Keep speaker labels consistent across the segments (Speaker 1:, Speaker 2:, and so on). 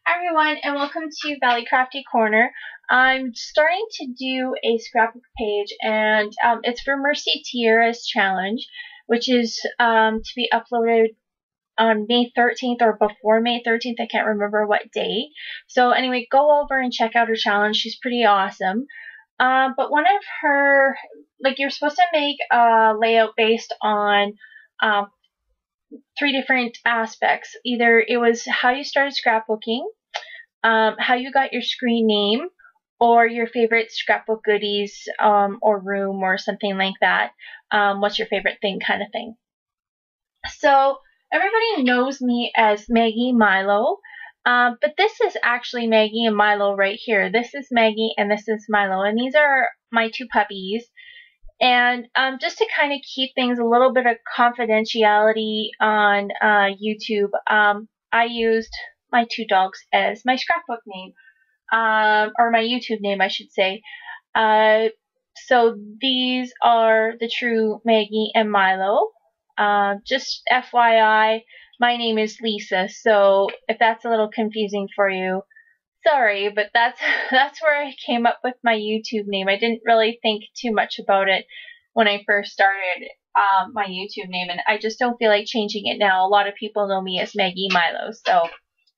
Speaker 1: Hi everyone, and welcome to Valley Crafty Corner. I'm starting to do a scrapbook page, and it's for MercyTiara's challenge, which is to be uploaded on May 13th or before May 13th. I can't remember what day. So anyway, go over and check out her challenge. She's pretty awesome. But one of her, you're supposed to make a layout based on three different aspects. Either it was how you started scrapbooking, how you got your screen name, or your favorite scrapbook goodies, or room, or something like that. What's your favorite thing, kind of thing. So everybody knows me as MaggieMylow, but this is actually Maggie and Milo right here. This is Maggie and this is Milo, and these are my two puppies. And just to kind of keep things a little bit of confidentiality on YouTube, I used my two dogs as my scrapbook name, or my YouTube name, I should say. So these are the true Maggie and Milo. Just FYI, my name is Lisa, so if that's a little confusing for you, sorry, but that's where I came up with my YouTube name. I didn't really think too much about it when I first started my YouTube name, and I just don't feel like changing it now. A lot of people know me as MaggieMylow. So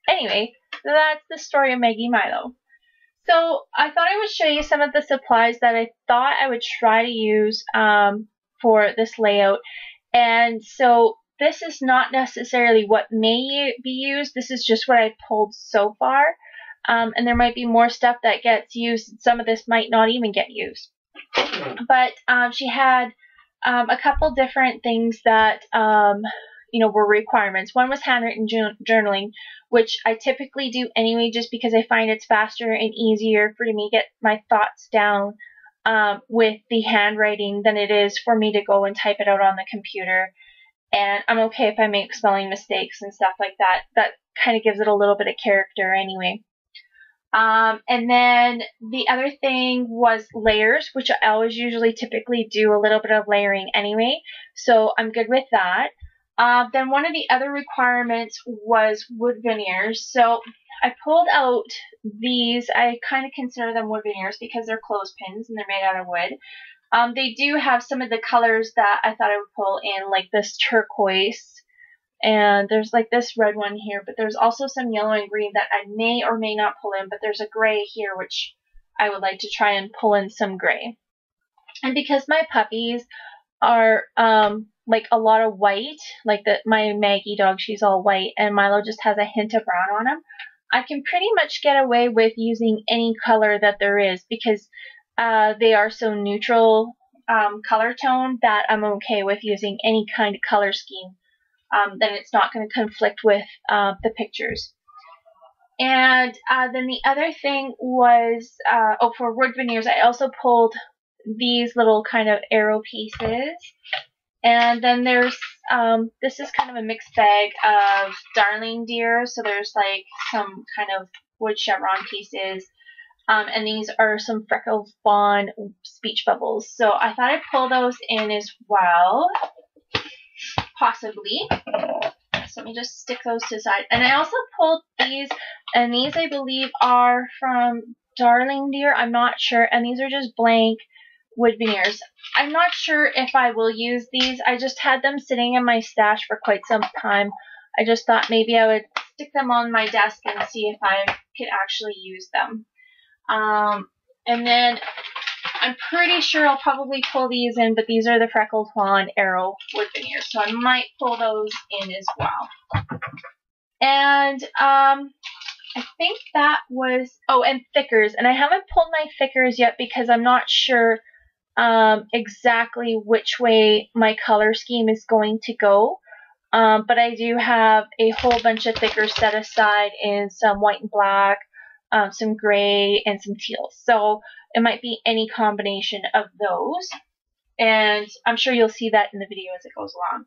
Speaker 1: anyway, that's the story of MaggieMylow. So I thought I would show you some of the supplies that I thought I would try to use for this layout. And so this is not necessarily what may be used. This is just what I pulled so far. And there might be more stuff that gets used. Some of this might not even get used. But she had a couple different things that were requirements. One was handwritten journaling, which I typically do anyway, just because I find it's faster and easier for me to get my thoughts down with the handwriting than it is for me to go and type it out on the computer. And I'm okay if I make spelling mistakes and stuff like that. That kind of gives it a little bit of character anyway. And then the other thing was layers, which I always typically do a little bit of layering anyway, so I'm good with that. Then one of the other requirements was wood veneers. So I pulled out these. I kind of consider them wood veneers because they're clothespins and they're made out of wood. They do have some of the colors that I thought I would pull in, like this turquoise. And there's like this red one here, but there's also some yellow and green that I may or may not pull in, but there's a gray here, which I would like to try and pull in some gray. And because my puppies are like a lot of white, like my Maggie dog, she's all white, and Milo just has a hint of brown on him, I can pretty much get away with using any color that there is, because they are so neutral color tone that I'm okay with using any kind of color scheme. Then it's not going to conflict with the pictures. And then the other thing was, for wood veneers, I also pulled these little kind of arrow pieces. And then there's, this is kind of a mixed bag of darling deer. So there's like some kind of wood chevron pieces. And these are some Freckle Fawn speech bubbles. So I thought I'd pull those in as well. Possibly. So let me just stick those to the side. And I also pulled these, and these I believe are from Darling Deer. I'm not sure. And these are just blank wood veneers. I'm not sure if I will use these. I just had them sitting in my stash for quite some time. I just thought maybe I would stick them on my desk and see if I could actually use them. And then I'm pretty sure I'll probably pull these in, but these are the Freckled Fawn Arrow wood veneers, so I might pull those in as well. And I think that was, oh, and thickers. And I haven't pulled my thickers yet because I'm not sure exactly which way my color scheme is going to go. But I do have a whole bunch of thickers set aside in some white and black, some gray, and some teal. So it might be any combination of those. And I'm sure you'll see that in the video as it goes along.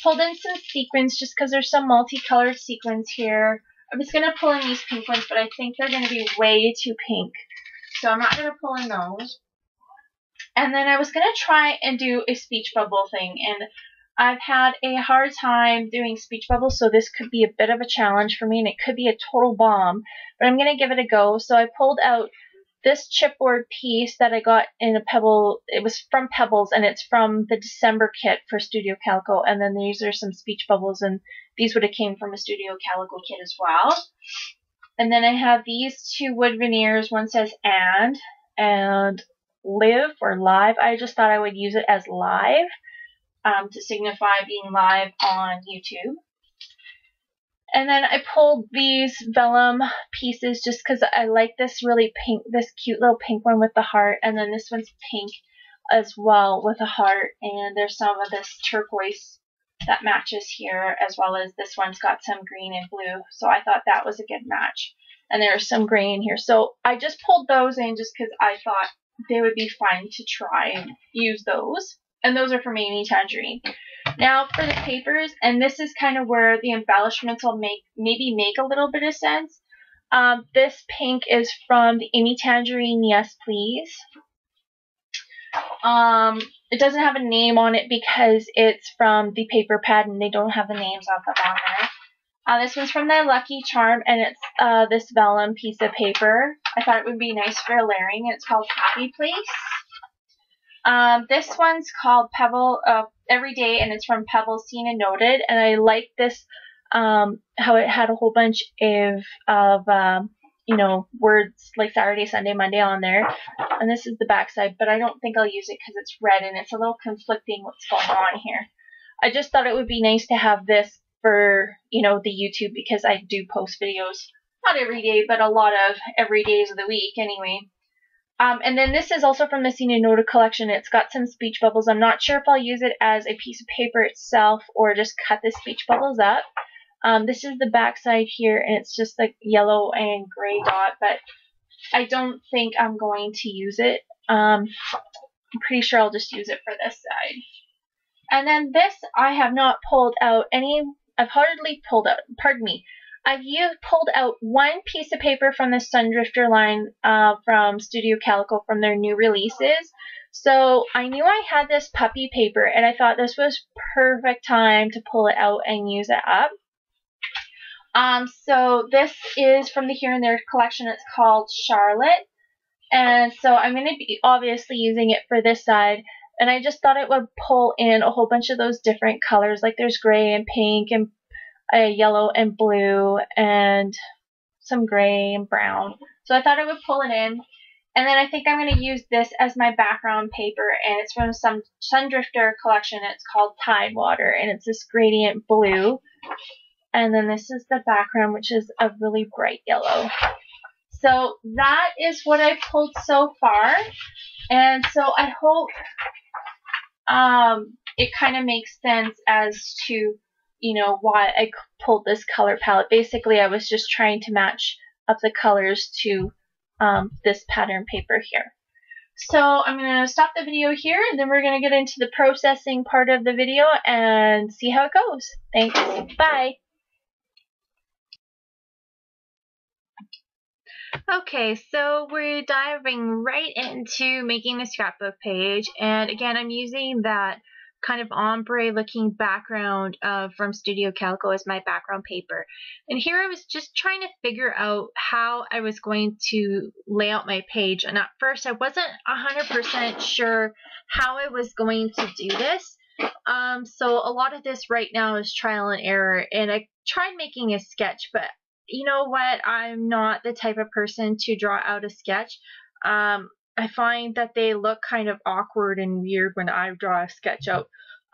Speaker 1: Pulled in some sequins just because there's some multicolored sequins here. I was going to pull in these pink ones, but I think they're going to be way too pink. So I'm not going to pull in those. And then I was going to try and do a speech bubble thing. And I've had a hard time doing speech bubbles, so this could be a bit of a challenge for me, and it could be a total bomb, but I'm going to give it a go. So I pulled out this chipboard piece that I got in a Pebble. It was from Pebbles, and it's from the December kit for Studio Calico, and then these are some speech bubbles, and these would have came from a Studio Calico kit as well. And then I have these two wood veneers. One says and live or live. I just thought I would use it as live to signify being live on YouTube. And then I pulled these vellum pieces just because I like this really pink, this cute little pink one with the heart. And then this one's pink as well with a heart. And there's some of this turquoise that matches here, as well as this one's got some green and blue. So I thought that was a good match. And there's some gray in here. So I just pulled those in just because I thought they would be fun to try and use those. And those are from Amy Tangerine. Now for the papers, and this is kind of where the embellishments will maybe make a little bit of sense. This pink is from the Amy Tangerine Yes Please. It doesn't have a name on it because it's from the paper pad and they don't have the names of them on there. This one's from the Lucky Charm, and it's this vellum piece of paper. I thought it would be nice for layering. It's called Happy Place. This one's called Pebble Everyday, and it's from Pebbles Seen and Noted. And I like this, how it had a whole bunch of you know, words like Saturday, Sunday, Monday on there. And this is the back side, but I don't think I'll use it because it's red and it's a little conflicting what's going on here. I just thought it would be nice to have this for, you know, the YouTube, because I do post videos, not every day, but a lot of every days of the week anyway. And then this is also from the Seen and Noted collection. It's got some speech bubbles. I'm not sure if I'll use it as a piece of paper itself or just cut the speech bubbles up. This is the back side here, and it's just like yellow and gray dot, but I don't think I'm going to use it. I'm pretty sure I'll just use it for this side. And then this, I have not pulled out any, I've hardly pulled out, pardon me, I've pulled out one piece of paper from the Sundrifter line from Studio Calico from their new releases. So I knew I had this puppy paper, and I thought this was perfect time to pull it out and use it up. So this is from the Here and There collection. It's called Charlotte. And so I'm going to be obviously using it for this side. And I just thought it would pull in a whole bunch of those different colors. Like there's gray and pink and yellow and blue and some gray and brown. So I thought it would pull it in. And then I think I'm going to use this as my background paper. And it's from some Sundrifter collection. It's called Tidewater. And it's this gradient blue. And then this is the background, which is a really bright yellow. So that is what I pulled so far. And so I hope it kind of makes sense as to, you know, why I pulled this color palette. Basically, I was just trying to match up the colors to this pattern paper here. So I'm going to stop the video here, and then we're going to get into the processing part of the video and see how it goes. Thanks. Bye. Okay, so we're diving right into making the scrapbook page, and again, I'm using that kind of ombre looking background from Studio Calico as my background paper. And here I was just trying to figure out how I was going to lay out my page, and at first I wasn't 100% sure how I was going to do this. So a lot of this right now is trial and error, and I tried making a sketch, but you know what? I'm not the type of person to draw out a sketch. I find that they look kind of awkward and weird when I draw a sketch out.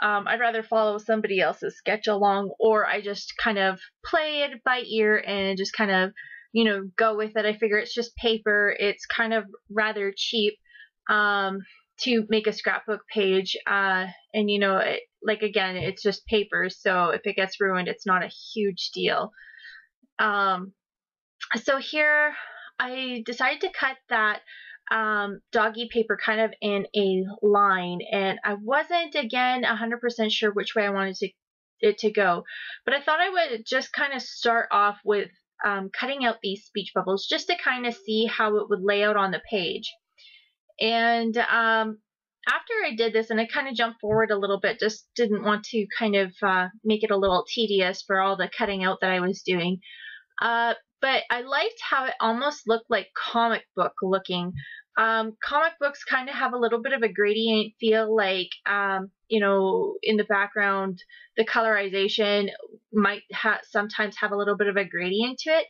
Speaker 1: I'd rather follow somebody else's sketch along, or I just kind of play it by ear and just kind of, you know, go with it. I figure it's just paper. It's kind of rather cheap to make a scrapbook page. And, you know, like, again, it's just paper. So if it gets ruined, it's not a huge deal. So here I decided to cut that doggy paper kind of in a line, and I wasn't again 100% sure which way I wanted it to go, but I thought I would just kind of start off with cutting out these speech bubbles just to kind of see how it would lay out on the page. And after I did this, and I kind of jumped forward a little bit, just didn't want to kind of make it a little tedious for all the cutting out that I was doing. But I liked how it almost looked like comic book looking. Comic books kind of have a little bit of a gradient feel, like, you know, in the background, the colorization might sometimes have a little bit of a gradient to it.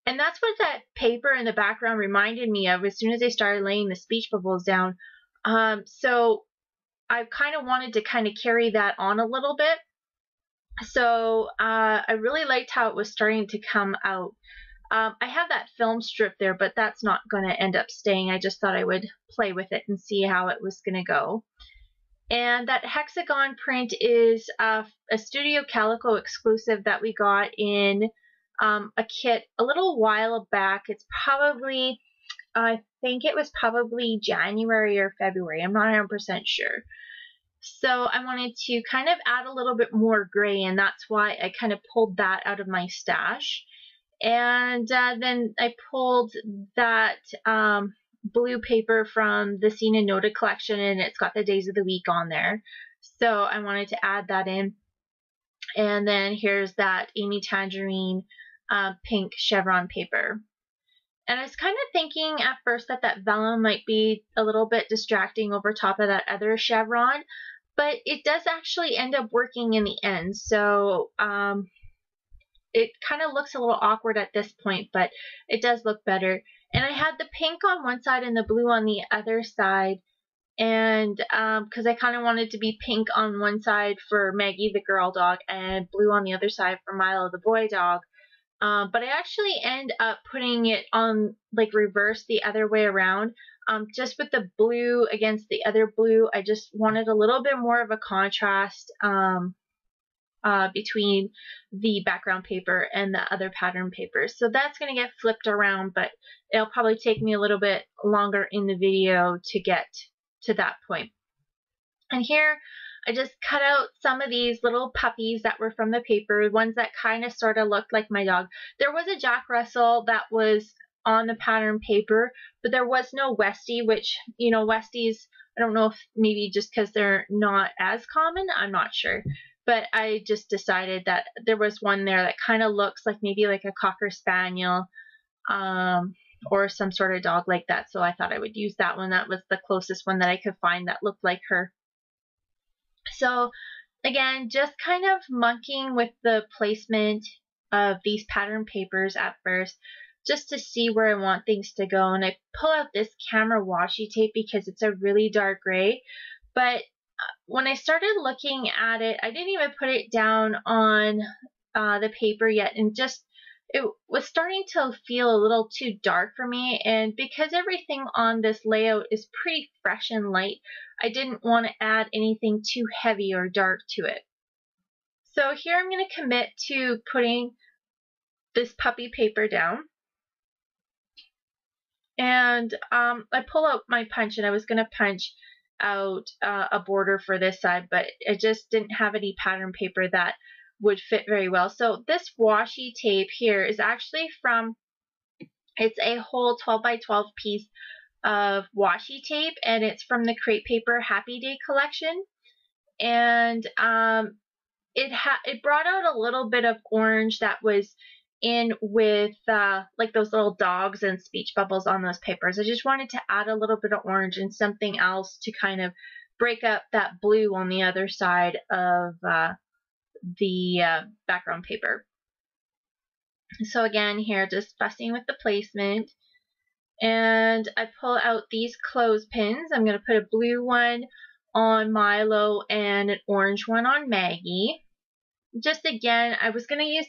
Speaker 1: And that's what that paper in the background reminded me of as soon as I started laying the speech bubbles down. So I kind of wanted to kind of carry that on a little bit. So I really liked how it was starting to come out. I have that film strip there, but that's not going to end up staying. I just thought I would play with it and see how it was going to go. And that hexagon print is a Studio Calico exclusive that we got in a kit a little while back. It's probably, I think it was probably January or February. I'm not 100% sure. So I wanted to kind of add a little bit more gray, and that's why I kind of pulled that out of my stash. And then I pulled that blue paper from the Scene and Noted collection, and it's got the days of the week on there. So I wanted to add that in. And then here's that Amy Tangerine pink chevron paper. And I was kind of thinking at first that that vellum might be a little bit distracting over top of that other chevron, but it does actually end up working in the end. So it kind of looks a little awkward at this point, but it does look better. And I had the pink on one side and the blue on the other side. And because I kind of wanted to be pink on one side for Maggie the girl dog and blue on the other side for Milo the boy dog. But I actually end up putting it on like reverse the other way around. Just with the blue against the other blue, I just wanted a little bit more of a contrast between the background paper and the other pattern paper. So that's going to get flipped around, but it'll probably take me a little bit longer in the video to get to that point. And here I just cut out some of these little puppies that were from the paper, ones that kind of sort of looked like my dog. There was a Jack Russell that was on the pattern paper, but there was no Westie, which, you know, Westies, I don't know if maybe just because they're not as common, I'm not sure. But I just decided that there was one there that kind of looks like maybe like a Cocker Spaniel or some sort of dog like that. So I thought I would use that one. That was the closest one that I could find that looked like her. So again, just kind of monkeying with the placement of these pattern papers at first, just to see where I want things to go. And I pull out this camera washi tape because it's a really dark gray. But when I started looking at it, I didn't even put it down on the paper yet, and just it was starting to feel a little too dark for me. And because everything on this layout is pretty fresh and light, I didn't want to add anything too heavy or dark to it. So here I'm going to commit to putting this puppy paper down. And I pull out my punch, and I was going to punch out a border for this side, but I just didn't have any pattern paper that would fit very well. So this washi tape here is actually from, it's a whole 12 by 12 piece of washi tape, and it's from the Create Paper Happy Day collection. And it brought out a little bit of orange that was in with like those little dogs and speech bubbles on those papers. I just wanted to add a little bit of orange and something else to kind of break up that blue on the other side of the background paper. So again, here just fussing with the placement, and I pull out these clothespins. I'm going to put a blue one on Milo and an orange one on Maggie. Just again, I was going to use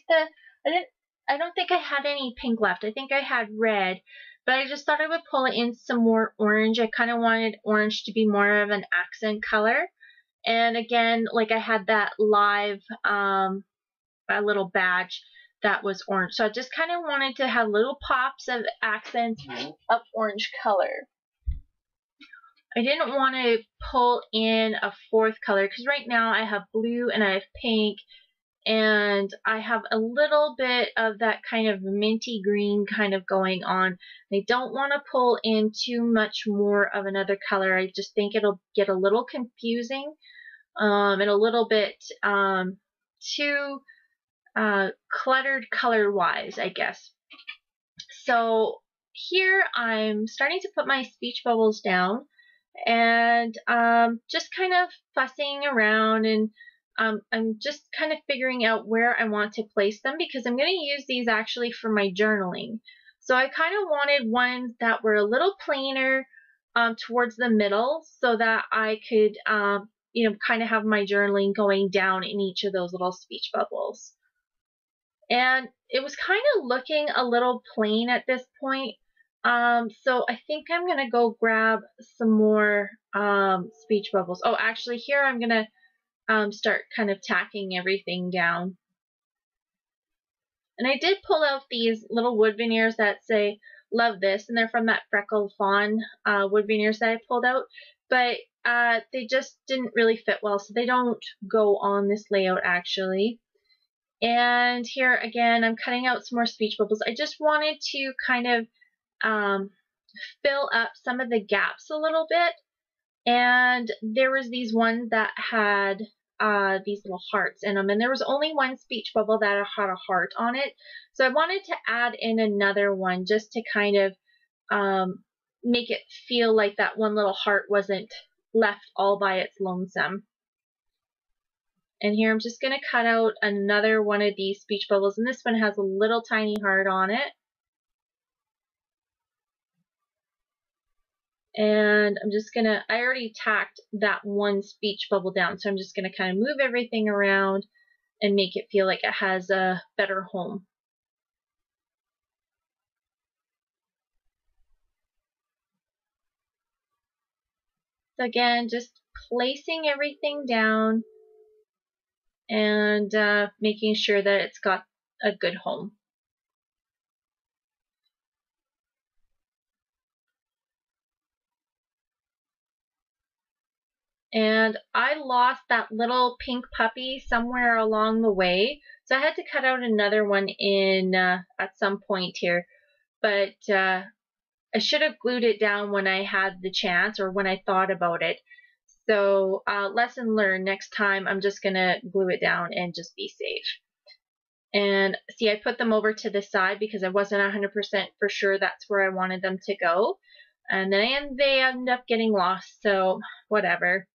Speaker 1: I don't think I had any pink left. I think I had red, but I just thought I would pull in some more orange. I kind of wanted orange to be more of an accent color. And again, like I had that live a little badge that was orange. So I just kind of wanted to have little pops of accents of orange color. I didn't want to pull in a fourth color because right now I have blue and I have pink and I have a little bit of that kind of minty green kind of going on. I don't want to pull in too much more of another color. I just think it'll get a little confusing and a little bit too cluttered color-wise, I guess. So here I'm starting to put my speech bubbles down and just kind of fussing around, and I'm just kind of figuring out where I want to place them because I'm going to use these actually for my journaling. So I kind of wanted ones that were a little plainer towards the middle so that I could, you know, kind of have my journaling going down in each of those little speech bubbles. And it was kind of looking a little plain at this point. So I think I'm going to go grab some more speech bubbles. Oh, actually here I'm going to start kind of tacking everything down. And I did pull out these little wood veneers that say, love this, and they're from that Freckled Fawn wood veneers that I pulled out. But they just didn't really fit well, so they don't go on this layout actually. And here again, I'm cutting out some more speech bubbles. I just wanted to kind of fill up some of the gaps a little bit. And there was these ones that had these little hearts in them. And there was only one speech bubble that had a heart on it. So I wanted to add in another one just to kind of make it feel like that one little heart wasn't left all by its lonesome. And here I'm just going to cut out another one of these speech bubbles, and this one has a little tiny heart on it. And I'm just going to, I already tacked that one speech bubble down, so I'm just going to kind of move everything around and make it feel like it has a better home. So again, just placing everything down and making sure that it's got a good home. And I lost that little pink puppy somewhere along the way, so I had to cut out another one in at some point here. But I should have glued it down when I had the chance or when I thought about it. So lesson learned, next time I'm just going to glue it down and just be safe. And see, I put them over to the side because I wasn't 100% for sure that's where I wanted them to go. And then they end up getting lost, so whatever.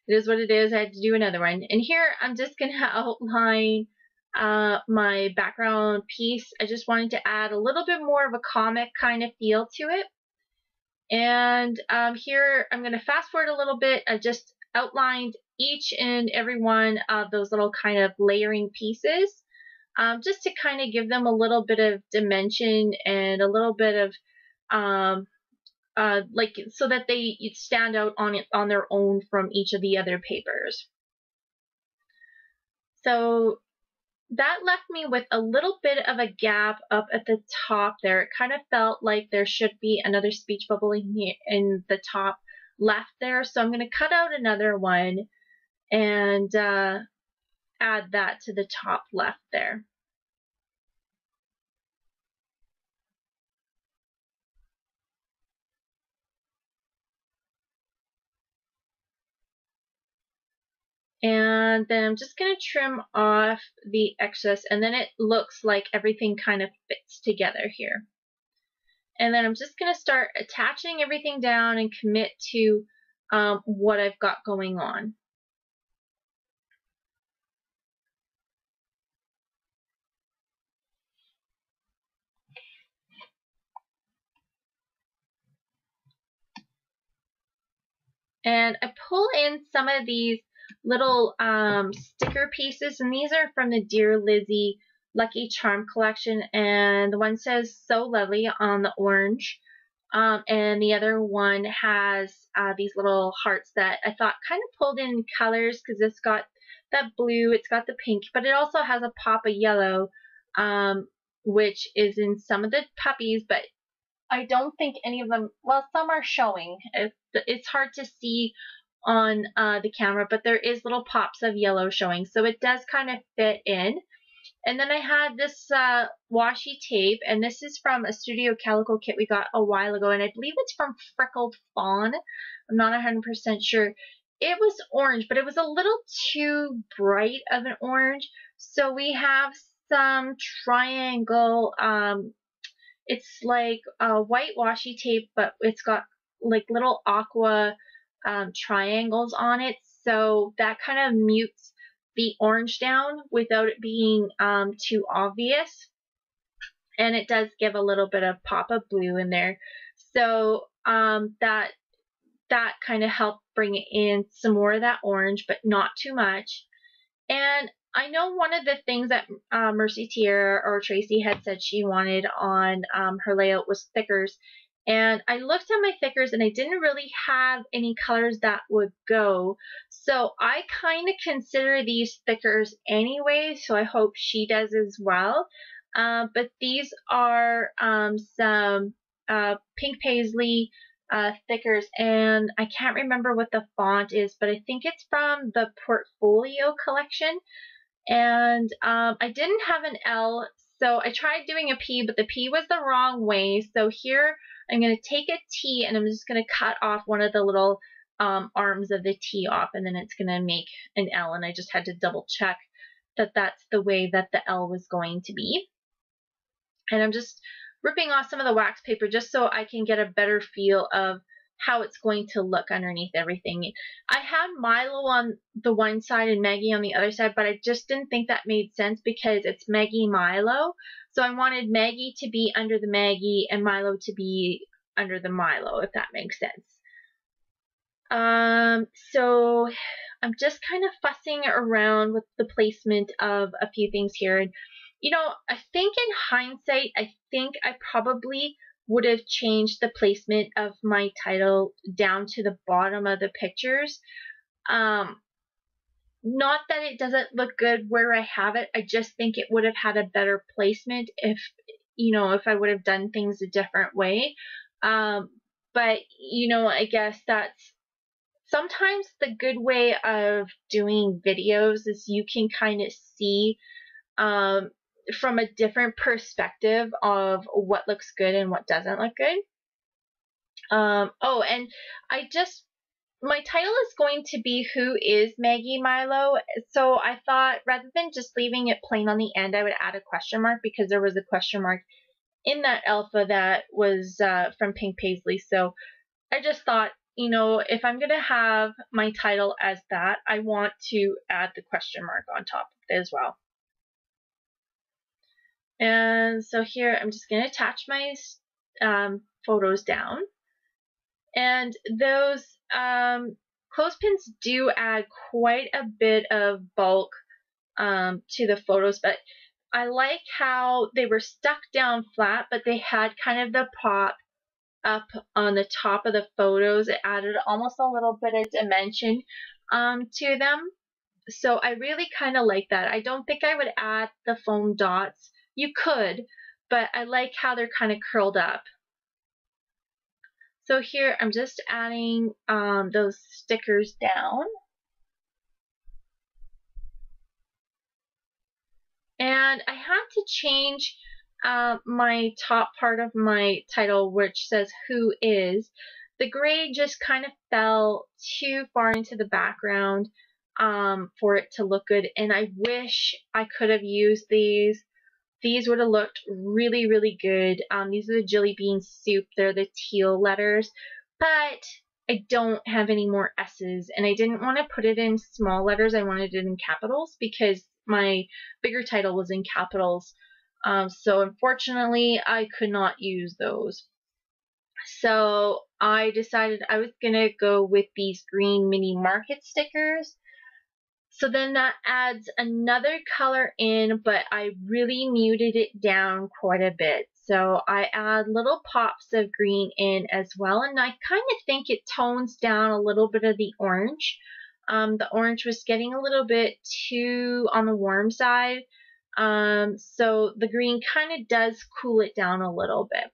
Speaker 1: It is what it is. I had to do another one. And here I'm just going to outline my background piece. I just wanted to add a little bit more of a comic kind of feel to it. And here I'm going to fast forward a little bit. I just outlined each and every one of those little kind of layering pieces just to kind of give them a little bit of dimension and a little bit of like so that they stand out on their own from each of the other papers. So that left me with a little bit of a gap up at the top there. It kind of felt like there should be another speech bubble in here in the top left there. So I'm going to cut out another one and add that to the top left there. And then I'm just going to trim off the excess, and then it looks like everything kind of fits together here. And then I'm just going to start attaching everything down and commit to what I've got going on. And I pull in some of these little sticker pieces, and these are from the Dear Lizzie Lucky Charm collection, and the one says "So Lovely" on the orange, and the other one has these little hearts that I thought kind of pulled in colors because it's got that blue, it's got the pink, but it also has a pop of yellow, which is in some of the puppies, but I don't think any of them, well, some are showing. It's hard to see on the camera, but there is little pops of yellow showing, so it does kind of fit in. And then I had this washi tape, and this is from a Studio Calico kit we got a while ago, and I believe it's from Freckled Fawn. I'm not 100% sure. It was orange, but it was a little too bright of an orange. So we have some triangle, it's like white washi tape, but it's got like little aqua triangles on it. So that kind of mutes the orange down without it being too obvious. And it does give a little bit of pop of blue in there. So that kind of helped bring in some more of that orange, but not too much. And I know one of the things that MercyTiara or Tracy had said she wanted on her layout was thickers. And I looked at my thickers and I didn't really have any colors that would go. So I kind of consider these thickers anyway, so I hope she does as well. But these are some pink paisley thickers, and I can't remember what the font is, but I think it's from the Portfolio collection. And I didn't have an L, so I tried doing a P, but the P was the wrong way. So here I'm going to take a T, and I'm just going to cut off one of the little arms of the T off, and then it's going to make an L. And I just had to double check that that's the way that the L was going to be. And I'm just ripping off some of the wax paper just so I can get a better feel of how it's going to look underneath everything. I had Milo on the one side and Maggie on the other side, but I just didn't think that made sense because it's MaggieMylow. So I wanted Maggie to be under the Maggie and Milo to be under the Milo, if that makes sense. So I'm just kind of fussing around with the placement of a few things here. And, you know, I think in hindsight, I think I probably would have changed the placement of my title down to the bottom of the pictures. Not that it doesn't look good where I have it. I just think it would have had a better placement if, you know, if I would have done things a different way. But, you know, I guess that's sometimes the good way of doing videos is you can kind of see from a different perspective of what looks good and what doesn't look good. Oh, and my title is going to be Who is MaggieMylow? So I thought rather than just leaving it plain on the end, I would add a question mark because there was a question mark in that alpha that was from Pink Paisley. So I just thought, you know, if I'm going to have my title as that, I want to add the question mark on top of it as well. And so here I'm just going to attach my photos down. And those clothespins do add quite a bit of bulk to the photos, but I like how they were stuck down flat, but they had kind of the pop up on the top of the photos. It added almost a little bit of dimension to them. So I really kind of like that. I don't think I would add the foam dots. You could, but I like how they're kind of curled up. So here I'm just adding those stickers down. And I had to change my top part of my title, which says Who is. The gray just kind of fell too far into the background for it to look good. And I wish I could have used these. These would have looked really, really good. These are the Jelly Bean Soup. They're the teal letters. But I don't have any more S's. And I didn't want to put it in small letters. I wanted it in capitals because my bigger title was in capitals. So unfortunately, I could not use those. So I decided I was going to go with these green mini market stickers. So then that adds another color in, but I really muted it down quite a bit. So I add little pops of green in as well, and I kind of think it tones down a little bit of the orange. The orange was getting a little bit too on the warm side, so the green kind of does cool it down a little bit.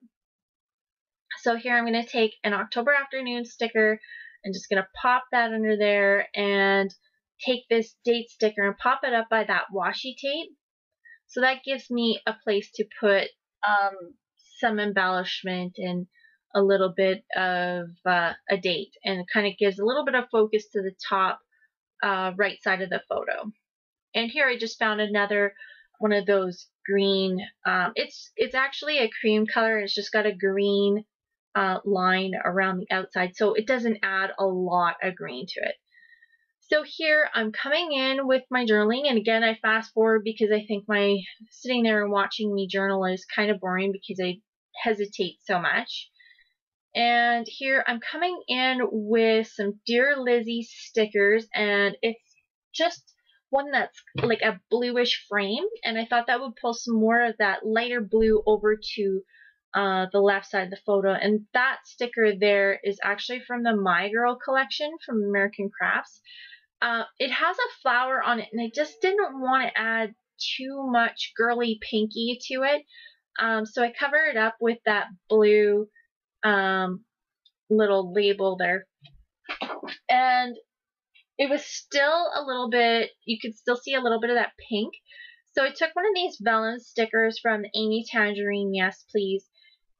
Speaker 1: So here I'm going to take an October Afternoon sticker I'm just going to pop that under there and take this date sticker and pop it up by that washi tape. So that gives me a place to put some embellishment and a little bit of a date, and it kind of gives a little bit of focus to the top right side of the photo. And here I just found another one of those green, it's actually a cream color. It's just got a green line around the outside, so it doesn't add a lot of green to it. So here I'm coming in with my journaling, and again I fast forward because I think my sitting there and watching me journal is kind of boring because I hesitate so much. And here I'm coming in with some Dear Lizzie stickers, and it's just one that's like a bluish frame, and I thought that would pull some more of that lighter blue over to the left side of the photo. And that sticker there is actually from the My Girl collection from American Crafts. It has a flower on it, and I just didn't want to add too much girly pinky to it, so I covered it up with that blue little label there, and it was still a little bit, you could still see a little bit of that pink. So I took one of these vellum stickers from Amy Tangerine, Yes Please,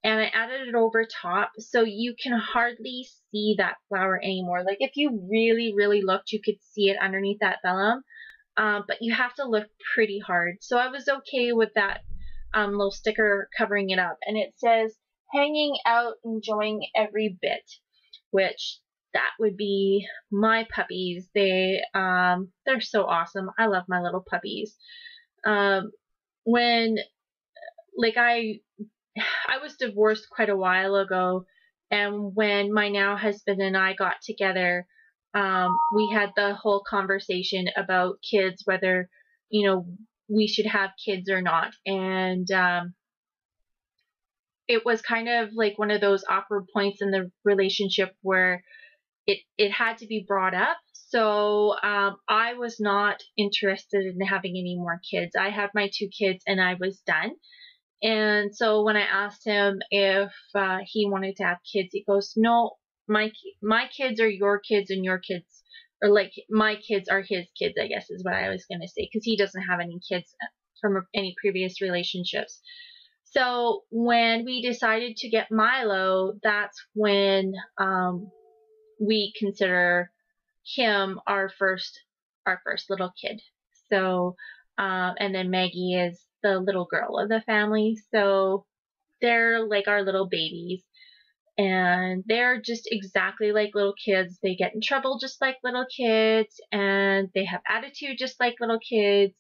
Speaker 1: and I added it over top, so you can hardly see that flower anymore. Like if you really, really looked, you could see it underneath that vellum, but you have to look pretty hard. So I was okay with that little sticker covering it up, and it says, hanging out, enjoying every bit, which that would be my puppies. They're so awesome. I love my little puppies. When like I was divorced quite a while ago, and when my now husband and I got together, we had the whole conversation about kids, whether, you know, we should have kids or not. And it was kind of like one of those awkward points in the relationship where it had to be brought up. So I was not interested in having any more kids. I had my 2 kids and I was done. And so when I asked him if he wanted to have kids, he goes, no, my kids are your kids and your kids, or like my kids are his kids, I guess is what I was going to say, because he doesn't have any kids from any previous relationships. So when we decided to get Milo, that's when we consider him our first little kid. So and then Maggie is the little girl of the family, so they're like our little babies, and they're just exactly like little kids. They get in trouble just like little kids, and they have attitude just like little kids,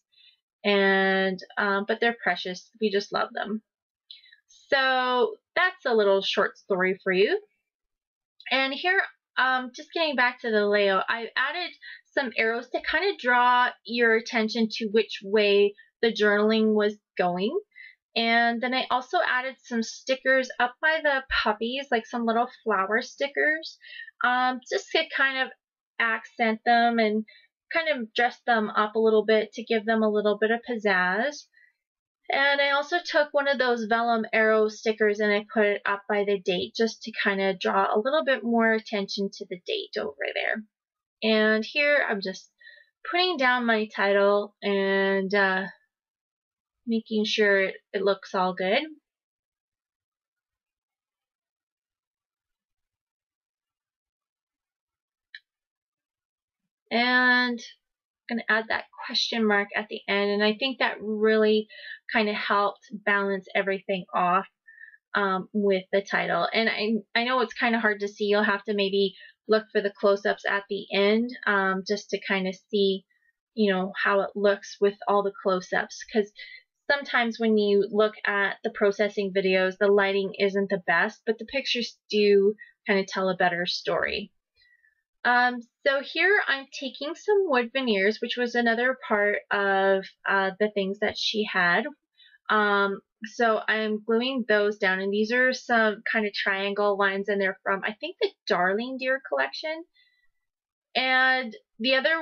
Speaker 1: and but they're precious. We just love them. So that's a little short story for you. And here, just getting back to the layout, I added some arrows to kind of draw your attention to which way the journaling was going. And then I also added some stickers up by the puppies, like some little flower stickers, just to kind of accent them and kind of dress them up a little bit to give them a little bit of pizzazz. And I also took one of those vellum arrow stickers and I put it up by the date just to kind of draw a little bit more attention to the date over there. And here I'm just putting down my title and making sure it looks all good. And I'm going to add that question mark at the end, and I think that really kind of helped balance everything off with the title. And I know it's kind of hard to see. You'll have to maybe look for the close-ups at the end just to kind of see, you know, how it looks with all the close-ups, because sometimes when you look at the processing videos, the lighting isn't the best, but the pictures do kind of tell a better story. So here I'm taking some wood veneers, which was another part of the things that she had. So I'm gluing those down, and these are some kind of triangle lines, and they're from, I think, the Darling Deer collection. And the other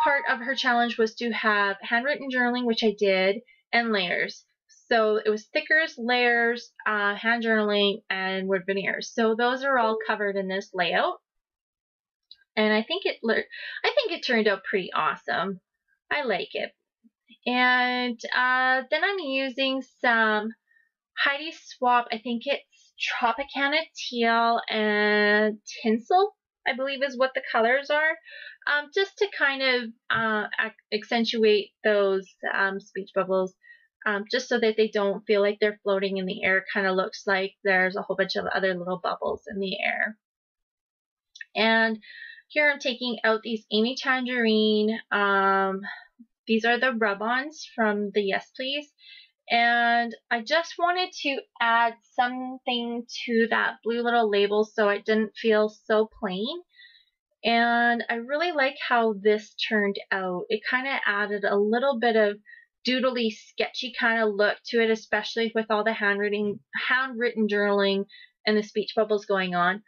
Speaker 1: part of her challenge was to have handwritten journaling, which I did, and layers. So it was stickers, layers, hand journaling, and wood veneers. So those are all covered in this layout. and I think it turned out pretty awesome. I like it. And then I'm using some Heidi Swap. I think it's Tropicana Teal and Tinsel, I believe is what the colors are, just to kind of accentuate those speech bubbles, just so that they don't feel like they're floating in the air. It kind of looks like there's a whole bunch of other little bubbles in the air. And here I'm taking out these Amy Tangerine. These are the rub-ons from the Yes Please. And I just wanted to add something to that blue little label so it didn't feel so plain. And I really like how this turned out. It kind of added a little bit of doodly, sketchy kind of look to it, especially with all the handwritten journaling and the speech bubbles going on.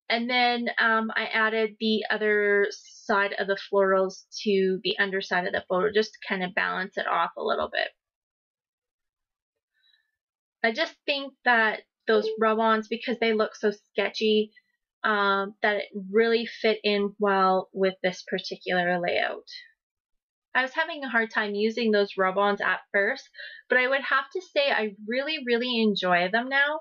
Speaker 1: And then I added the other side of the florals to the underside of the photo, just to kind of balance it off a little bit. I just think that those rub-ons, because they look so sketchy, that it really fit in well with this particular layout. I was having a hard time using those rub-ons at first, but I would have to say I really, really enjoy them now.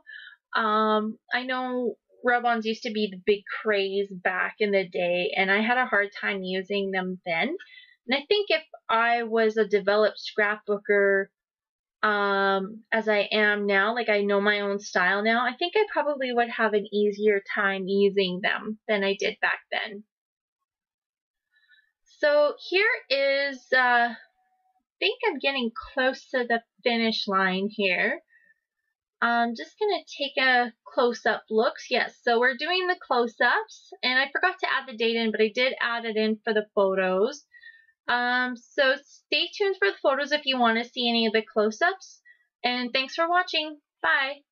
Speaker 1: I know rub-ons used to be the big craze back in the day, and I had a hard time using them then. And I think if I was a developed scrapbooker as I am now, like I know my own style now, I think I probably would have an easier time using them than I did back then. So here is, I think I'm getting close to the finish line here. I'm just going to take a close-up look. Yes, so we're doing the close-ups, and I forgot to add the date in, but I did add it in for the photos. So stay tuned for the photos if you want to see any of the close-ups, and thanks for watching. Bye.